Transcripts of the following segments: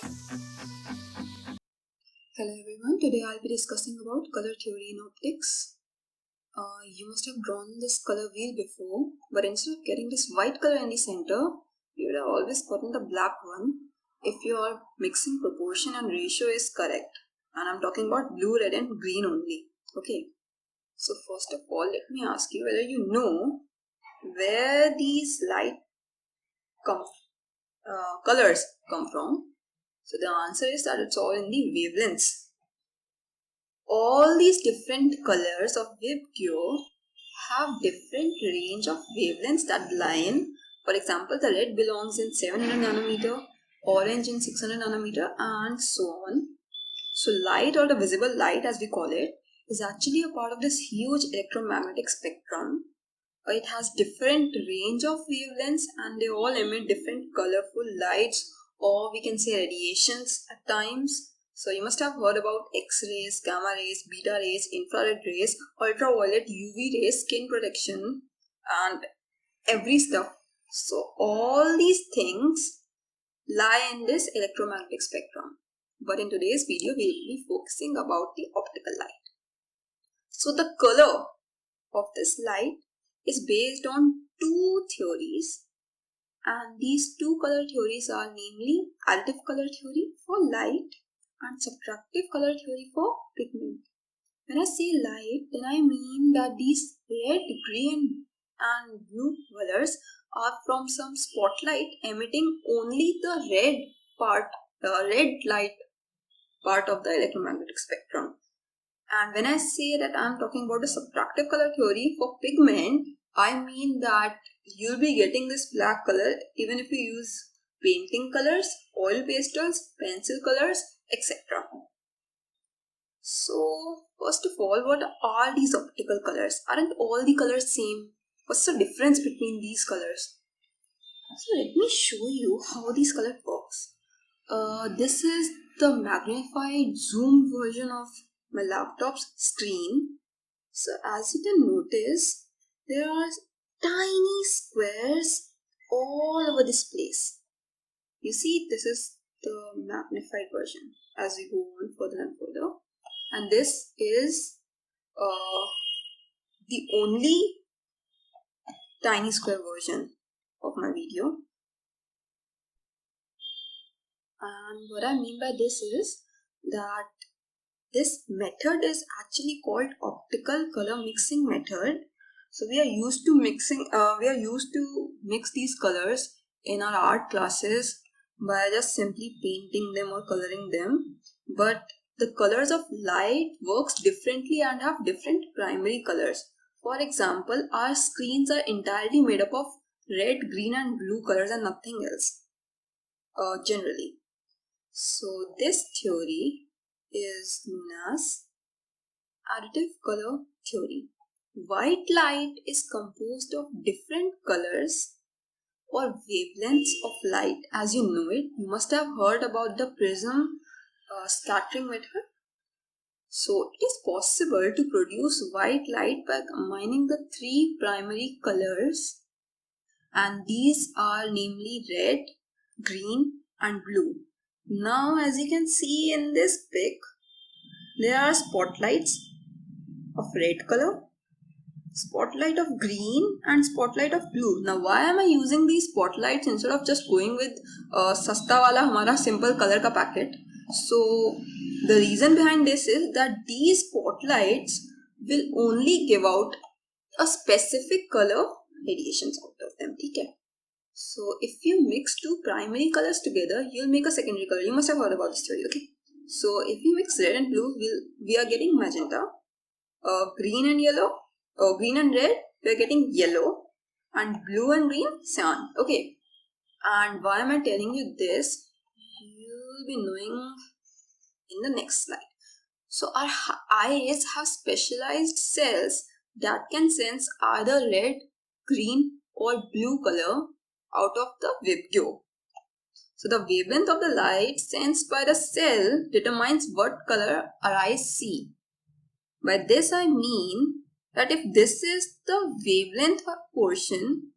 Hello everyone, today I'll be discussing about color theory in optics. You must have drawn this color wheel before, but instead of getting this white color in the center, you would have always gotten the black one if your mixing proportion and ratio is correct. And I'm talking about blue, red and green only. Okay, so first of all, let me ask you whether you know where these colors come from. So the answer is that it's all in the wavelengths. All these different colors of Vibgyo have different range of wavelengths that lie in. For example, the red belongs in 700 nanometer, orange in 600 nanometer and so on. So light, or the visible light as we call it, is actually a part of this huge electromagnetic spectrum. It has different range of wavelengths and they all emit different colorful lights, or we can say radiations at times. So you must have heard about X-rays, gamma rays, beta rays, infrared rays, ultraviolet, UV rays, skin protection and every stuff. So all these things lie in this electromagnetic spectrum. But in today's video, we will be focusing about the optical light. So the color of this light is based on two theories, and these two color theories are namely additive color theory for light and subtractive color theory for pigment. When I say light, then I mean that these red, green and blue colors are from some spotlight emitting only the red light part of the electromagnetic spectrum. And when I say that I'm talking about the subtractive color theory for pigment, I mean that you'll be getting this black color even if you use painting colors, oil pastels, pencil colors, etc. So, first of all, what are these optical colors? Aren't all the colors same? What's the difference between these colors? So, let me show you how these colors works. This is the magnified zoom version of my laptop's screen. So as you can notice, there are tiny squares all over this place. You see, this is the magnified version as we go on further and further. And this is the only tiny square version of my video. And what I mean by this is that this method is actually called optical color mixing method. So we are used to mix these colors in our art classes by just simply painting them or coloring them. But the colors of light works differently and have different primary colors. For example, our screens are entirely made up of red, green and blue colors and nothing else generally. So this theory is known as additive color theory. White light is composed of different colors or wavelengths of light. As you know it, you must have heard about the prism scattering method. So it is possible to produce white light by combining the three primary colors, and these are namely red, green and blue. Now as you can see in this pic, there are spotlights of red color, spotlight of green and spotlight of blue. Now why am I using these spotlights instead of just going with sasta wala hamara simple color ka packet? So the reason behind this is that these spotlights will only give out a specific color radiations out of them. Okay? So if you mix two primary colors together, you'll make a secondary color. You must have heard about this theory, okay? So if you mix red and blue, we are getting magenta. Green and yellow, green and red, we are getting yellow, and blue and green, cyan. Okay. And why am I telling you this? You'll be knowing in the next slide. So our eyes have specialized cells that can sense either red, green or blue color out of the Vibgyo. So the wavelength of the light sensed by the cell determines what color our eyes see. By this I mean that if this is the wavelength portion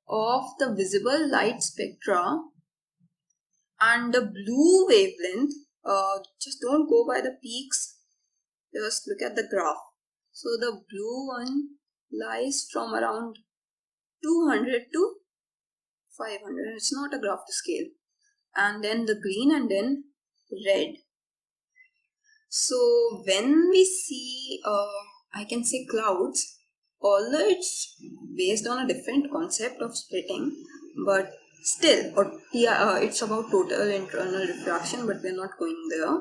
of the visible light spectra and the blue wavelength, just don't go by the peaks, just look at the graph. So the blue one lies from around 200 to 500. It's not a graph to scale. And then the green and then red. So when we see, I can say clouds, although it's based on a different concept of splitting, but still, it's about total internal refraction, but we're not going there.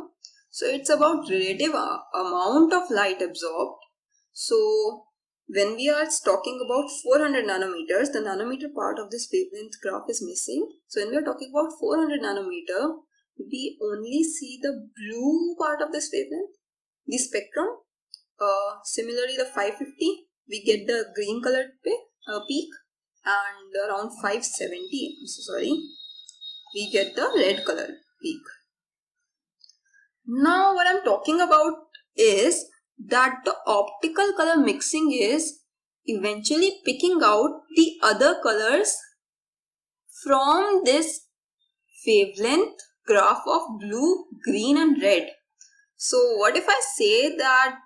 So it's about relative amount of light absorbed. So when we are talking about 400 nanometers, the nanometer part of this wavelength graph is missing. So when we are talking about 400 nanometer, we only see the blue part of this wavelength, the spectrum. Similarly, the 550, we get the green colored peak, and around 570, we get the red colored peak. Now what I'm talking about is that the optical color mixing is eventually picking out the other colors from this wavelength graph of blue, green and red. So what if I say that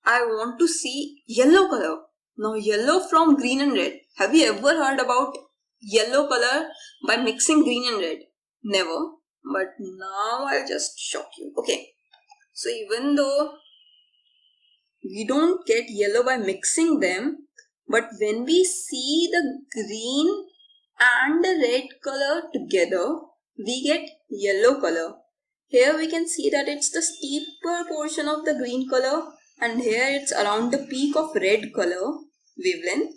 I want to see yellow color? Now yellow from green and red. Have you ever heard about yellow color by mixing green and red? Never. But now I'll just shock you. Okay. So even though we don't get yellow by mixing them, but when we see the green and the red color together, we get yellow color. Here we can see that it's the steeper portion of the green color, and here it's around the peak of red color wavelength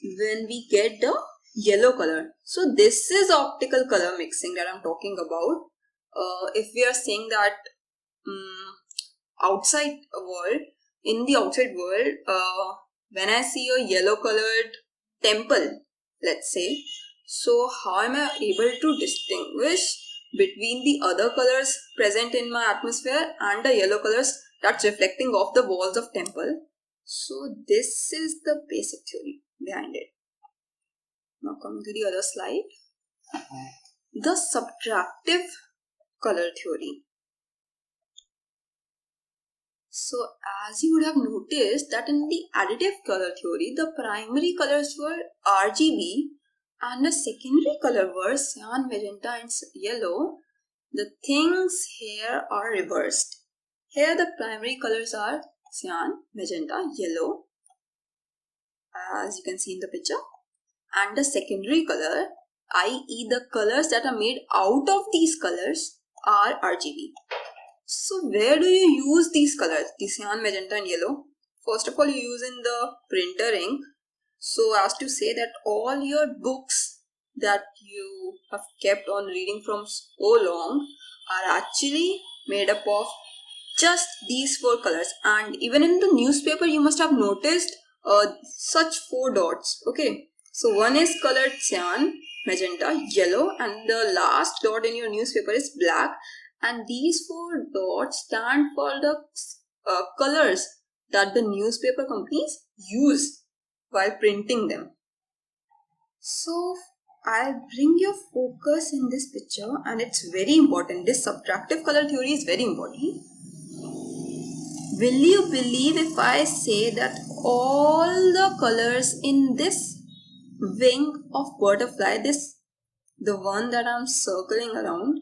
when we get the yellow color. So this is optical color mixing that I'm talking about. If we are saying that outside world, in the outside world, when I see a yellow colored temple, let's say, so how am I able to distinguish between the other colors present in my atmosphere and the yellow colors that's reflecting off the walls of temple? So this is the basic theory behind it. Now coming to the other slide, the subtractive color theory. So as you would have noticed that in the additive color theory, the primary colors were RGB and the secondary color were cyan, magenta and yellow. The things here are reversed. Here the primary colors are cyan, magenta, yellow, as you can see in the picture, and the secondary color, i.e. the colors that are made out of these colors, are RGB. So where do you use these colors, the cyan, magenta and yellow? First of all, you use in the printer ink. So as to say that all your books that you have kept on reading from so long are actually made up of just these four colors. And even in the newspaper, you must have noticed such four dots. Okay, so one is colored cyan, magenta, yellow, and the last dot in your newspaper is black. And these four dots stand for the colors that the newspaper companies use while printing them. So I'll bring your focus in this picture, and it's very important. This subtractive color theory is very important. Will you believe if I say that all the colors in this wing of butterfly, the one that I'm circling around,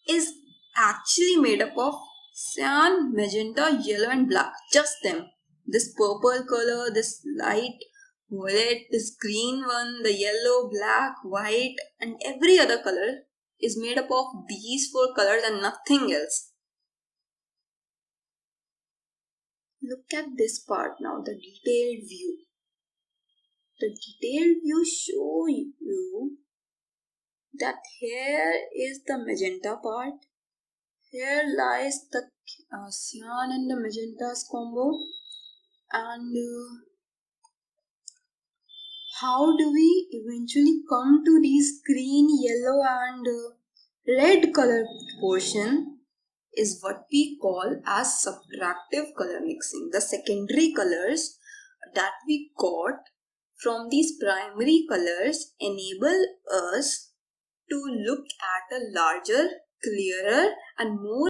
is actually made up of cyan, magenta, yellow and black. Just them. This purple color, this light violet, this green one, the yellow, black, white and every other color is made up of these four colors and nothing else. Look at this part now, the detailed view. The detailed view show you that here is the magenta part. Here lies the cyan and the magenta's combo. And how do we eventually come to these green, yellow and red color portion is what we call as subtractive color mixing. The secondary colors that we got from these primary colors enable us to look at a larger, clearer and more